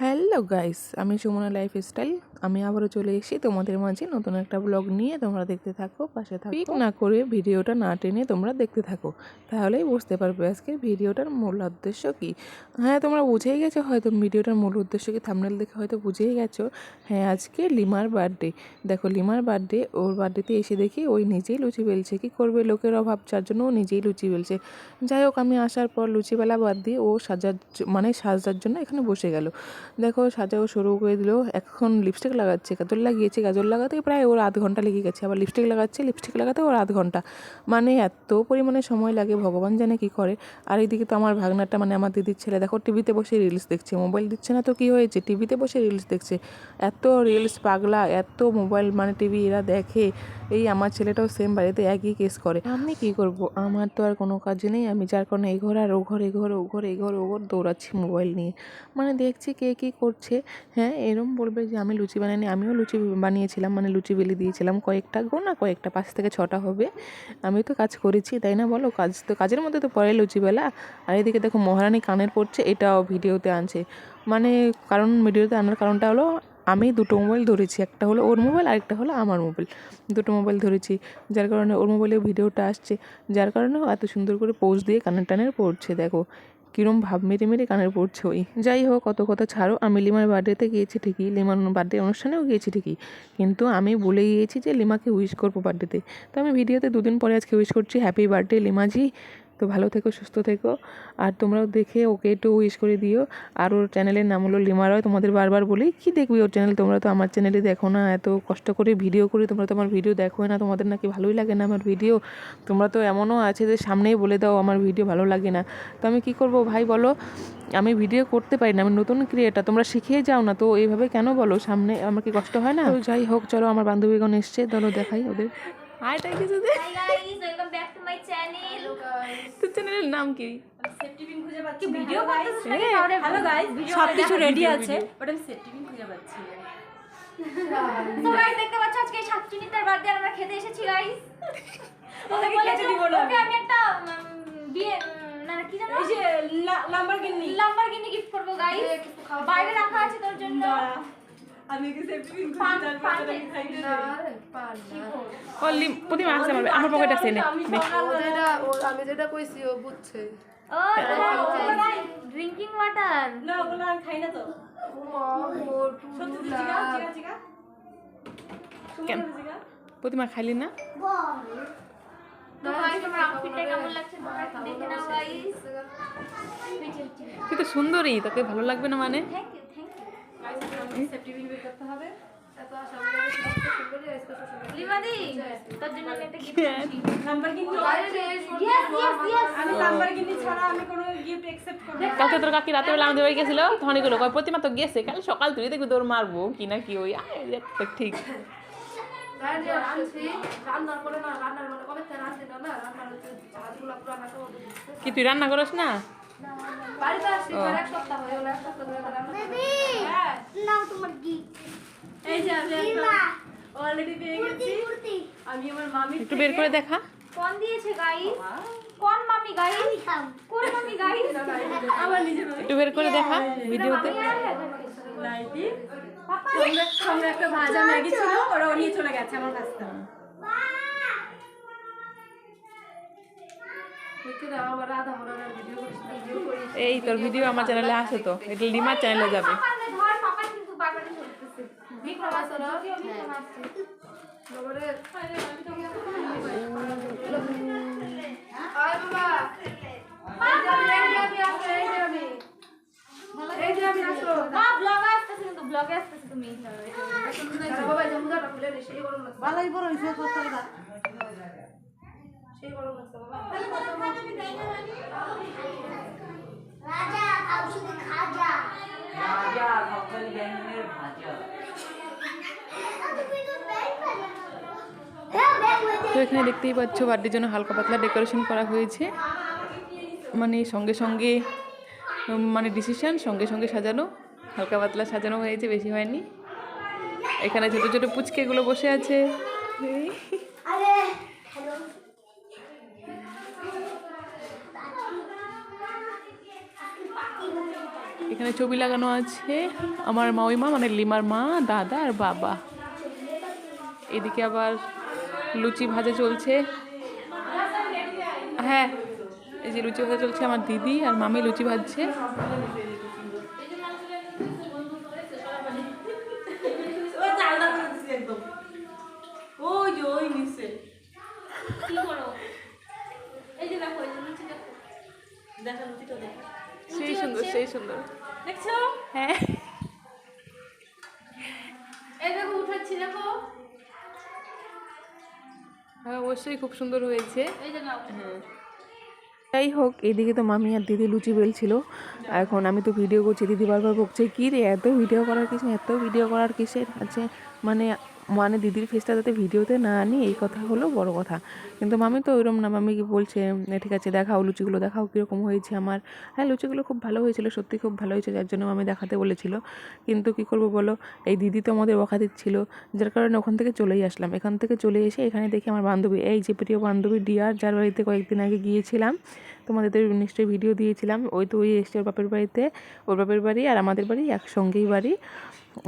Hello guys, আমি Sumana lifestyle. আমি আবারও চলে এসেছি তোমাদের মাঝে নতুন একটা ব্লগ নিয়ে। তোমরা দেখতে থাকো, পাশে থাকো, পিক না করে ভিডিওটা না টেনে তোমরা দেখতে থাকো, তাহলেই বুঝতে পারবে আজকে ভিডিওটার মূল উদ্দেশ্য কী। হ্যাঁ, তোমরা বুঝেই গেছো হয়তো ভিডিওটার মূল উদ্দেশ্য কী, থাম্বনেল দেখে হয়তো বুঝেই গেছো। হ্যাঁ, আজকে লিমার বার্থডে। দেখো, লিমার বার্থডে, ওর বার্থডেতে এসে দেখি ওই নিজেই লুচি বেলছে। কী করবে, লোকের অভাব, যার জন্য ও নিজেই লুচি বেলছে। যাই হোক, আমি আসার পর লুচিবেলা বাদ দিয়ে ও সাজার জন্য এখানে বসে গেল। দেখো, সাজাও শুরু করে দিল। এখন লিপস্টিক লাগাচ্ছে, গাজর লাগিয়েছে, গাজর লাগাতে প্রায় ওর আধ ঘন্টা লেগে গেছে। আবার লিপস্টিক লাগাচ্ছে, লিপস্টিক লাগাতে ওর আধ ঘন্টা। মানে এত পরিমাণে সময় লাগে, ভগবান জানে কী করে। আর এইদিকে তো আমার ভাগনাটা, মানে আমার দিদির ছেলে, দেখো টিভিতে বসে রিলস দেখছে। মোবাইল দিচ্ছে না তো কী হয়েছে, টিভিতে বসে রিলস দেখছে। এত রিলস পাগলা, এত মোবাইল মানে টিভি এরা দেখে। এই আমার ছেলেটাও সেম, বাড়িতে একই কেস করে। আমি কি করব, আমার তো আর কোনো কাজ নেই। আমি যার কারণে এই ঘর আর ও ঘর, এই ঘর ও ঘর, এই ঘর ও ঘর দৌড়াচ্ছি মোবাইল নিয়ে। মানে দেখছি কে কী করছে। হ্যাঁ, এরম বলবে যে আমি লুচি বানাইনি, আমিও লুচি বানিয়েছিলাম, মানে লুচি বেলে দিয়েছিলাম কয়েকটা, না কয়েকটা 5 থেকে 6টা হবে। আমি তো কাজ করেছি, তাই না বলো? কাজের মধ্যে তো পরে লুচি বেলা। আর এদিকে দেখো মহারানী কানের পড়ছে, এটাও ভিডিওতে আনছে। মানে কারণ ভিডিওতে আনার কারণটা হলো, আমি দুটো মোবাইল ধরেছি, একটা হলো ওর মোবাইল, আরেকটা হলো আমার মোবাইল। দুটো মোবাইল ধরেছি, যার কারণে ওর মোবাইলে ভিডিওটা আসছে, যার কারণে এত সুন্দর করে পোজ দিয়ে কানের টানের পড়ছে। দেখো কীরম ভাব মেরে মেরে কানের পড়ছে ওই। যাই হোক, কত কথা ছাড়ো। আমি লিমার বার্থডেতে গিয়েছি ঠিকই, লিমার বার্থডে অনুষ্ঠানেও গিয়েছি ঠিকই, কিন্তু আমি ভুলে গিয়েছি যে লিমাকে উইশ করবো বার্থডেতে। তো আমি ভিডিওতে 2 দিন পরে আজকে উইশ করছি, হ্যাপি বার্থডে লিমাজি। তো ভালো থেকো, সুস্থ থেকো। আর তোমরাও দেখে ওকে একটু উইশ করে দিও। আর ওর চ্যানেলের নাম হলো লিমা রয়। তোমাদের বারবার বলি, কি দেখবি ওর চ্যানেল, তোমরা তো আমার চ্যানেলে দেখো না। এত কষ্ট করে ভিডিও করি, তোমরা তো আমার ভিডিও দেখোই না। তোমাদের নাকি ভালোই লাগে না আমার ভিডিও। তোমরা তো এমনও আছে যে সামনেই বলে দাও আমার ভিডিও ভালো লাগে না। তো আমি কী করবো ভাই বলো, আমি ভিডিও করতে পারি না, আমি নতুন ক্রিয়েটার, তোমরা শিখিয়ে যাও না তো এইভাবে কেন বলো? সামনে আমার কি কষ্ট হয় না? তো যাই হোক, চলো আমার বান্ধবীগণ এসছে, চলো দেখাই ওদের। হাই, তাই কিছু দে। Hi guys, welcome back to my channel. তোর চ্যানেলের নাম কি? সেফটি পিন খুঁজে পাচ্ছি না। ভিডিও করতেছিস নাকি? তাহলে হ্যালো গাইস, সবকিছু রেডি আছে, বাট আমি সেফটি পিন খুঁজে পাচ্ছি না। তো গাইস, দেখতে পাচ্ছ আজকে সাতচুনিতার বার্থডে আমরা খেতে এসেছি গাইস। ওকে খেতে দিব না। ওকে আমি একটা বিয়ে না কি জানো, এই যে লাম্বরগিনি গিফট করব গাইস। বাইরে রাখা আছে তোর জন্য। আমি কি সেফটি পিন পান খুঁজে পান তারপর আমি খাই না। ও প্রতিমা আসছে আমার পকেটে আছে নে। আমি যেটা কইছি ও বুঝছে। ও ড্রিঙ্কিং ওয়াটার। না ওগুলো আমি খাই না তো। সত্যি জিগা জিগা কেন প্রতিমা খাইলি না? তো গাইস, আমার আউটফিটটা কেমন লাগছে তোমরা একটু দেখে নাও গাইস। তুই তো সুন্দরী, তোকে ভালো লাগবে না মানে? থ্যাংক ইউ গাইস আমি সেফটি পিন বের করতে হবে। এত আশা করে লিমাদি, তোর জন্য আমি একটা গিফট এনেছি। লাম্বরগিনি আমি লাম্বরগিনি ছাড়া আমি কোনো গিফট অ্যাকসেপ্ট করব না। কালকে তোর কাকি রাতে বেলা আমাদের বাড়ি গেছিল, তখন এগুলো কয় প্রতিমা তো গেছে, কাল সকাল তুই দেখবি তোর মারবো কি না কি। ওই ঠিক রান্নার করে না, রান্নার মানে কবে থেকে রান্না না, রান্নার কাজগুলো পুরো রান্না করে কি তুই রান্না করস না? বাড়িতে আসছি এক সপ্তাহ হয়ে গেল, এক সপ্তাহ ধরে রান্না হ্যাঁ নাও তোমার গিফট। এই যে আমি অলরেডি পেয়ে গেছি। আমি আমার মামি একটু বের করে দেখা। কোন দিয়েছে গাইস? কোন মামি গাইস? কোন মামি গাইস? আমার নিজের মামি একটু বের করে দেখা ভিডিওতে। লাইটি পাপা সঙ্গে একটা ভাজা ম্যাগি ছিল, ওরা নিয়ে চলে গেছে আমার কাছ থেকে। আমার রাধা মরার ভিডিও করিস। এই তোর ভিডিও আমার চ্যানেলে আসে, তো এটা লিমার চ্যানেলে যাবে। পাপা ধর, পাপা কিন্তু বারবার চলতেছে। বিক্রম আছে না? বিক্রম আছে। তারপরে আরে আমি তো আয় বাবা, এই যে আমি আসো মা ব্লগে আসতেছে, কিন্তু ব্লগে আসতেছে তুমি। বাবা, এই যে মুদাটা খুলে নে, সেই গরম লাগছে। ভালোই বড় হইছে কথাটা, সেই গরম লাগছে বাবা। রাজা খাও শুধু খাজা। রাজা ভক্তের ব্যাঙের ভাজা। তো এখানে দেখতেই পাচ্ছ বার্থডের জন্য হালকা পাতলা ডেকোরেশন করা হয়েছে। মানে সঙ্গে সঙ্গে মানে ডিসিশন সঙ্গে সঙ্গে সাজানো, হালকা পাতলা সাজানো হয়েছে, বেশি হয়নি। এখানে ছোটো ছোটো পুচকেগুলো বসে আছে। এখানে ছবি লাগানো আছে আমার মাউইমা মানে লিমার মা, দাদা আর বাবা। এদিকে আবার লুচি ভাজা চলছে। হ্যাঁ, এই যে লুচি ভাজা চলছে, আমার দিদি আর মামি লুচি ভাজছে। কি করো? এই যে দেখো, এই যে লুচি দেখো। দেখা লুচিটা দেখা সেই সুন্দর, সেই সুন্দর। দেখছো? হ্যাঁ, এই দেখো উঠাচ্ছি, দেখো। হ্যাঁ অবশ্যই খুব সুন্দর হয়েছে। এই যে নাও। যাই হোক, এদিকে তো মামি আর দিদি লুচি বেলছিল। এখন আমি তো ভিডিও করছি, দিদি বারবার বকছে কী রে এত ভিডিও করার কিছু, এত ভিডিও করার কিসের আছে, মানে মানে দিদির ফেসটা যাতে ভিডিওতে না আনি এই কথা হলো বড় কথা। কিন্তু মামি তো ওইরকম না, মামি কি বলছে ঠিক আছে দেখাও লুচিগুলো, দেখাও কীরকম হয়েছে আমার। হ্যাঁ লুচিগুলো খুব ভালো হয়েছিল, সত্যি খুব ভালো হয়েছে, যার জন্য মামি দেখাতে বলেছিল। কিন্তু কি করব বলো, এই দিদি তো আমাদের বকা দিচ্ছিল, যার কারণে ওখান থেকে চলেই আসলাম। এখান থেকে চলে এসে এখানে দেখি আমার বান্ধবী, এই যে প্রিয় বান্ধবী ডিয়ার, যার বাড়িতে কয়েকদিন আগে গিয়েছিলাম, তোমাদের তো নিশ্চয়ই ভিডিও দিয়েছিলাম। ওই তো ওই এসছে ওর বাপের বাড়িতে, ওর বাপের বাড়ি আর আমাদের বাড়ি একসঙ্গেই বাড়ি।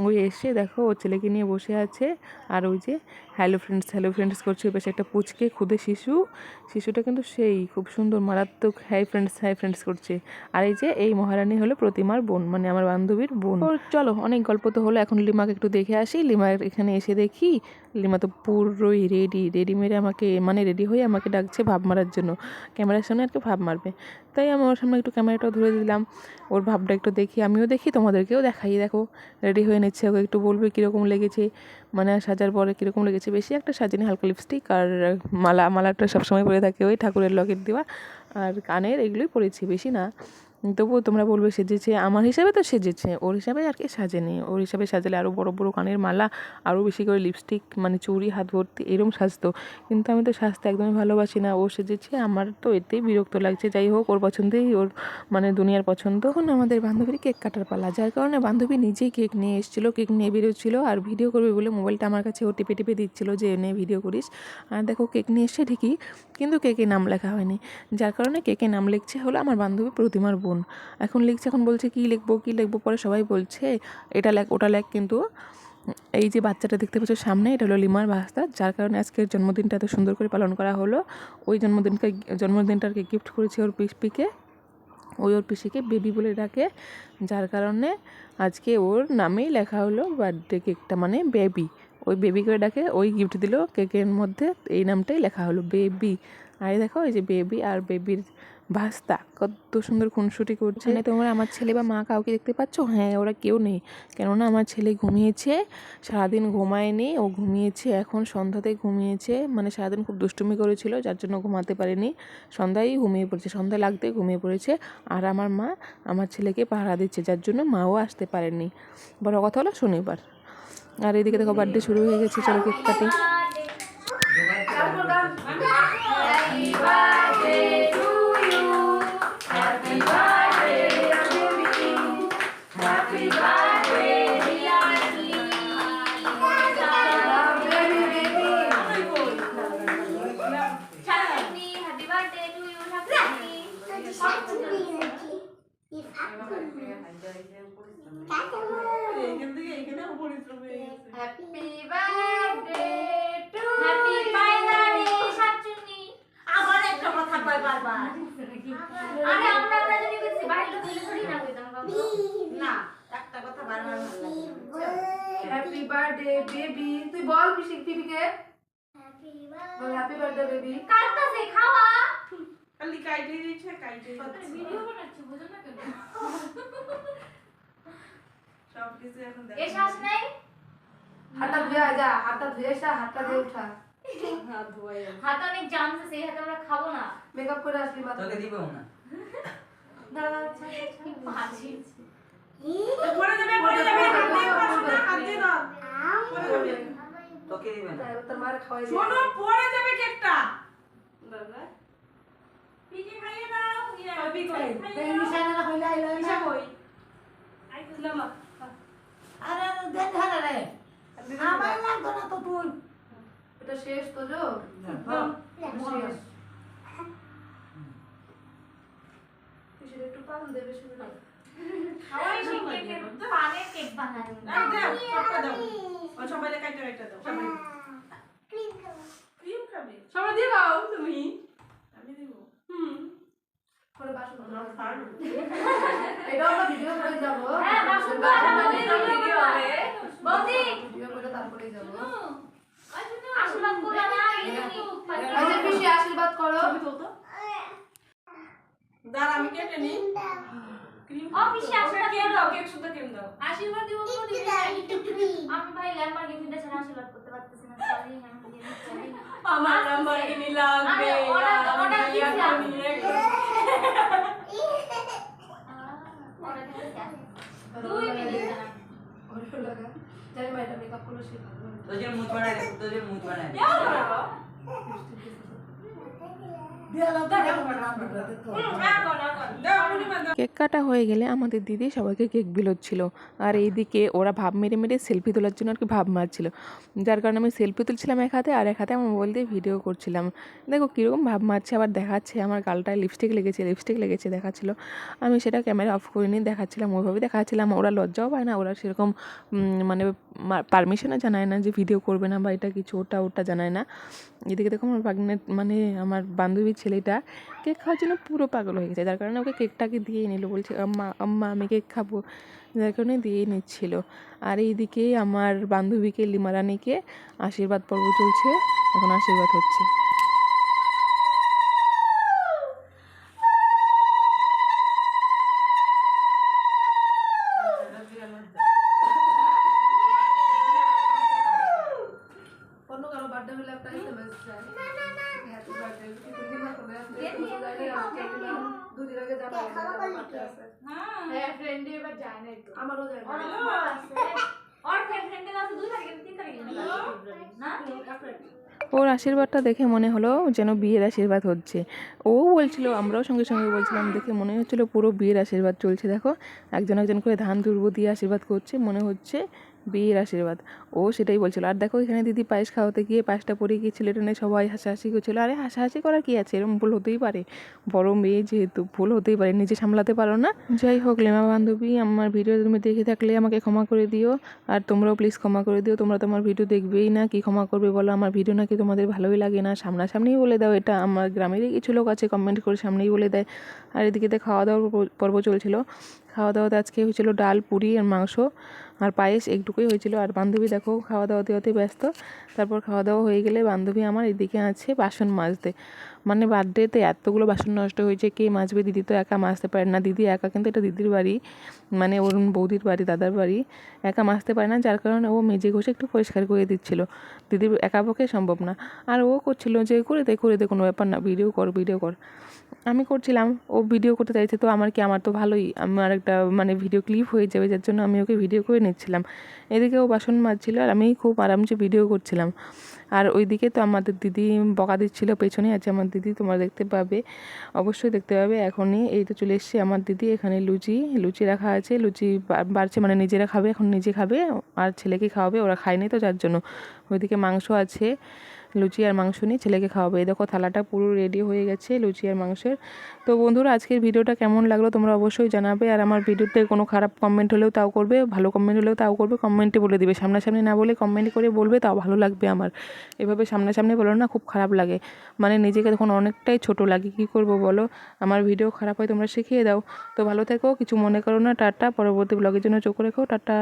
ওই এসে দেখো ওর ছেলেকে নিয়ে বসে আছে, আর ওই যে হ্যালো ফ্রেন্ডস করছে। ওই পাশে একটা পুচকে খুদে শিশুটা কিন্তু সেই খুব সুন্দর মারাত্মক হাই ফ্রেন্ডস করছে। আর এই যে এই মহারানী হলো প্রতিমার বোন, মানে আমার বান্ধবীর বোন। তো চলো অনেক গল্প তো হলো, এখন লিমাকে একটু দেখে আসি। লিমার এখানে এসে দেখি লিমা তো পুরোই রেডি মেরে আমাকে, মানে রেডি হয়ে আমাকে ডাকছে ভাব মারার জন্য, ক্যামেরার সামনে আর কি ভাব মারবে। তাই আমি ওর সামনে একটু ক্যামেরাটাও ধরে দিলাম, ওর ভাবটা একটু দেখি, আমিও দেখি তোমাদেরকেও দেখাই। দেখো রেডি হয়ে নিচ্ছে, ওকে একটু বলবে কীরকম লেগেছে, মানে সাজার পরে কীরকম লেগেছে। বেশি একটা সাজিনি, হালকা লিপস্টিক আর মালাটা সবসময় পরে থাকে, ওই ঠাকুরের লকেট দেওয়া আর কানের, এগুলোই পরেছি, বেশি না। তবুও তোমরা বলবে সেজেছে, আমার হিসাবে তো সেজেছে, ওর হিসাবে আর কি সাজেনি। ওর হিসাবে সাজালে আরও বড় বড় কানের মালা, আরও বেশি করে লিপস্টিক, মানে চুড়ি হাত ভর্তি এরম সাজতো। কিন্তু আমি তো সাজতে একদমই ভালোবাসি না, ও সেজেছে, আমার তো এতেই বিরক্ত লাগছে। যাই হোক, ওর পছন্দেই, ওর মানে দুনিয়ার পছন্দ। তখন আমাদের বান্ধবীর কেক কাটার পালা, যার কারণে বান্ধবী নিজেই কেক নিয়ে এসেছিলো, কেক নিয়ে বেরোচ্ছিলো, আর ভিডিও করবে বলে মোবাইলটা আমার কাছে ও টিপে দিচ্ছিলো যে এনে ভিডিও করিস। আর দেখো কেক নিয়ে এসে ঠিকই, কিন্তু কেকে নাম লেখা হয়নি, যার কারণে কেকে নাম লিখছে হলো আমার বান্ধবী প্রতিমার বোন। এখন লিখছে, এখন বলছে কী লিখবো, পরে সবাই বলছে এটা লেখ ওটা লেখ। কিন্তু এই যে বাচ্চাটা দেখতে পাচ্ছ সামনে, এটা হলো লিমার ভাস্তা, যার কারণে আজকের জন্মদিনটা এত সুন্দর করে পালন করা হলো। ওই জন্মদিনটা আর কি গিফট করেছে ওর পিসপিকে, ওর পিসিকে বেবি বলে ডাকে, যার কারণে আজকে ওর নামেই লেখা হলো বার্থডে কেকটা, মানে বেবি, ওই বেবি করে ডাকে, ওই গিফট দিল কেকের মধ্যে, এই নামটাই লেখা হলো বেবি। আর দেখো এই যে বেবি আর বেবির ভাস্তা কত সুন্দর খুনসুটি করছে। তোমরা আমার ছেলে বা মা কাউকে দেখতে পাচ্ছ? হ্যাঁ, ওরা কেউ নেই, কেননা আমার ছেলে ঘুমিয়েছে, সারাদিন ঘুমায়নি, ও ঘুমিয়েছে, এখন সন্ধ্যাতে ঘুমিয়েছে, মানে সারাদিন খুব দুষ্টুমি করেছিল, যার জন্য ঘুমাতে পারেনি, সন্ধ্যায় ঘুমিয়ে পড়েছে, সন্ধ্যা লাগতে ঘুমিয়ে পড়েছে। আর আমার মা আমার ছেলেকে পাহারা দিচ্ছে, যার জন্য মাও আসতে পারেনি। বড় কথা হলো শনিবার। আর এদিকে দেখো বার্থডে শুরু হয়ে গেছে, চলো কেক কাটি। হ্যাপি বার্থডে বেবি, তুই বল পিপিকে বল হ্যাপি বার্থডে বেবি। কাটতাছে খাওয়া, খালি কাইটে দিচ্ছে, কাইটে ভিডিও বানাচ্ছি, বুঝো না কেন? সব কিছু এখন এ শ্বাস নাই, হাতটা ধুয়ে যা, হাতটা ধুয়ে এসে হাতটা দিয়ে উঠা, হাত ধোয়া যাবে। হাত অনেক জামস আছে, এই হাতে আমরা খাবো না। মেকআপ করে আসবি মাথা। তোকে দিব না। দাঁড়া, কি বাজে। পড়ে যাবে, হাত দিয়ে করছ না, হাত দিয়ে না, পড়ে যাবে। তোকে দিবে না। তোর মার খাওয়াই দে। শোনো, পড়ে যাবে কেকটা। দাদা পিকে খাইয়ে দাও, পপি কই? এই নিশানা হইলা আইলো পিসা না কই? আই দিলাম। আরে দেন ধরে রে আমার লাগতো না তো তুই এটা শেষ তো জো, শেষ। পিছনে একটু পান দেবে শুনে না। খাওয়াই সেই সময় কেকের দিয়ে দাও। পানের কেক বানানো দাও, দাও, সবটা দাও। ও সবাই কাইটা দাও, সবাই। ক্রিম খাবে? সবাই দিয়ে দাও তুমি। আমি দিব। করে বাসন আমার ফার্ম। এটা আমরা ভিডিও করে যাবো। হ্যাঁ বাসন তো আমাদের ভিডিও হবে বৌদি ভিডিও করে তারপরেই যাবো। আশীর্বাদ করো না আচ্ছা পিসি আশীর্বাদ করো। দাঁড়া, আমি কেটে নিই। ক্রিম ও পিসি আশীর্বাদ কেক করো দাও, কেক শুদ্ধ ক্রিম দাও। আশীর্বাদ দিব তো দিবি আমি ভাই ল্যাম্বরগিনি দেশে আশীর্বাদ করতে পারতেছি না সরি আমি দিয়ে চলি আমার নাম্বার কিনি লাগবে। আরে, অর্ডার দিছি আমি। দুই মিনিট ওরে লাগা। জানি ভাই এটা মেকআপ করলে সে ভালো হবে। तुझे मुंह बना दे, तुझे मुंह बना दे। দিয়া লাও তো দেখো না দাও, পূর্ণিমা দাও। কেক কাটা হয়ে গেলে আমাদের দিদি সবাইকে কেক বিলোচ্ছিল আর এইদিকে ওরা ভাব মেরে মেরে সেলফি তোলার জন্য আর কি ভাব মারছিল, যার কারণে আমি সেলফি তুলছিলাম এক হাতে আর এক হাতে আমার মোবাইল দিয়ে ভিডিও করছিলাম। দেখো কীরকম ভাব মারছে, আবার দেখাচ্ছে আমার গালটায় লিপস্টিক লেগেছে দেখাচ্ছিল। আমি সেটা ক্যামেরা অফ করিনি, দেখাচ্ছিলাম ওইভাবে দেখাচ্ছিলাম। ওরা লজ্জাও পায় না, ওরা সেরকম মানে পারমিশনও জানায় না যে ভিডিও করবে না বা এটা কিছু ওটা জানায় না। এদিকে দেখো আমার মানে আমার বান্ধবীর ছেলেটা কেক খাওয়ার জন্য পুরো পাগল হয়ে গেছে, যার কারণে ওকে কেকটাকে দিয়ে নিল, বলছে আম্মা আমি কেক খাবো, যার কারণে দিয়ে নিচ্ছিল। আর এইদিকে আমার বান্ধবীকে লিমারানিকে আশীর্বাদ পর্ব চলছে, এখন আশীর্বাদ হচ্ছে। অন্য কারো বার্থডে হলে একটা এসএমএস যায় হ্যাপি বার্থডে কিন্তু দিমা করে আসলে দুদিন আগে জানা বার্থডে আছে। হ্যাঁ ফ্রেন্ডে এবার যায় না একটু আমারও যায় না। और फ्रेंडের আছে 2 তারিখে 3 তারিখে না ওর আশীর্বাদটা দেখে মনে হলো যেন বিয়ের আশীর্বাদ হচ্ছে। ও বলছিল, আমরাও সঙ্গে সঙ্গে বলছিলাম, দেখে মনে হচ্ছিল পুরো বিয়ের আশীর্বাদ চলছে। দেখো একজন একজন করে ধান দুর্ব দিয়ে আশীর্বাদ করছে, মনে হচ্ছে বিয়ের আশীর্বাদ। ও সেটাই বলছিল। আর দেখো এখানে দিদি পায়েস খাওয়াতে গিয়ে পায়েসটা পরে গিয়েছিল, এটা নিয়ে সবাই হাসাহাসি করছিল। আরে হাসাহাসি করার কি আছে, এরকম ভুল হতেই পারে, বড় মেয়ে যেহেতু ভুল হতেই পারে, নিজে সামলাতে পারো না। যাই হোক লেমা বান্ধবী, আমার ভিডিও তুমি দেখে থাকলে আমাকে ক্ষমা করে দিও, আর তোমরাও প্লিজ ক্ষমা করে দিও। তোমরা তো আমার ভিডিও দেখবেই না, কি ক্ষমা করবে বলো? আমার ভিডিও নাকি তোমাদের ভালোই লাগে না, সামনাসামনিই বলে দাও। এটা আমার গ্রামেরই কিছু লোক আছে কমেন্ট করে সামনেই বলে দেয়। আর এদিকে খাওয়া দাওয়ার পর্ব চলছিল। খাওয়া দাওয়াতে আজকে হয়েছিল ডাল, পুরি আর মাংস আর পায়েস, একটুকুই হয়েছিল। আর বান্ধবী দেখো খাওয়া দাওয়াতে হতে ব্যস্ত। তারপর খাওয়া দাওয়া হয়ে গেলে বান্ধবী আমার এদিকে আছে বাসন মাজতে। মানে বার্থডেতে এতগুলো বাসন নষ্ট হয়েছে, কে মাজবে? দিদি তো একা মাজতে পারে না, দিদি একা, কিন্তু এটা দিদির বাড়ি, মানে ওর বৌদির বাড়ি, দাদার বাড়ি, একা মাজতে পারে না, যার কারণে ও মেজে ঘষে একটু পরিষ্কার করে দিচ্ছিল। দিদির একা পক্ষে সম্ভব না। আর ও করছিল যে করে দে কোনো ব্যাপার না, ভিডিও কর। আমি করছিলাম, ও ভিডিও করতে চাইছে, তো আমার তো ভালোই, আমার একটা মানে ভিডিও ক্লিপ হয়ে যাবে, যার জন্য আমি ওকে ভিডিও করে নিচ্ছিলাম। এদিকে ও বাসন মাজছিল আর আমি খুব আরামসে ভিডিও করছিলাম। আর ওইদিকে তো আমাদের দিদি বকা দিচ্ছিল, পেছনে আছে আমার দিদি, তোমরা দেখতে পাবে, অবশ্যই দেখতে পাবে এখনই। এই তো চলে এসছে আমার দিদি, এখানে লুচি রাখা আছে, লুচি বাড়ছে, মানে নিজেরা খাবে, এখন নিজে খাবে আর ছেলেকে খাওয়াবে, ওরা খায়নি তো যার জন্য। ওইদিকে মাংস আছে, লুচি আর মাংস নিয়ে ছেলেকে খাওয়াবে। এই দেখো থালাটা পুরো রেডি হয়ে গেছে লুচি আর মাংসের। তো বন্ধুরা আজকের ভিডিওটা কেমন লাগলো তোমরা অবশ্যই জানাবে। আর আমার ভিডিওতে কোনো খারাপ কমেন্ট হলেও তাও করবে, ভালো কমেন্ট হলেও তাও করবে, কমেন্টে বলে দিবে, সামনাসামনি না বলে কমেন্ট করে বলবে, তাও ভালো লাগবে আমার। এভাবে সামনাসামনি বলো না, খুব খারাপ লাগে, মানে নিজেকে তখন অনেকটাই ছোট লাগে। কি করব বলো, আমার ভিডিও খারাপ হয় তোমরা শিখিয়ে দাও। তো ভালো থেকো, কিছু মনে করো না, টাটা। পরবর্তী ব্লগের জন্য চোখ রেখো, টাটা।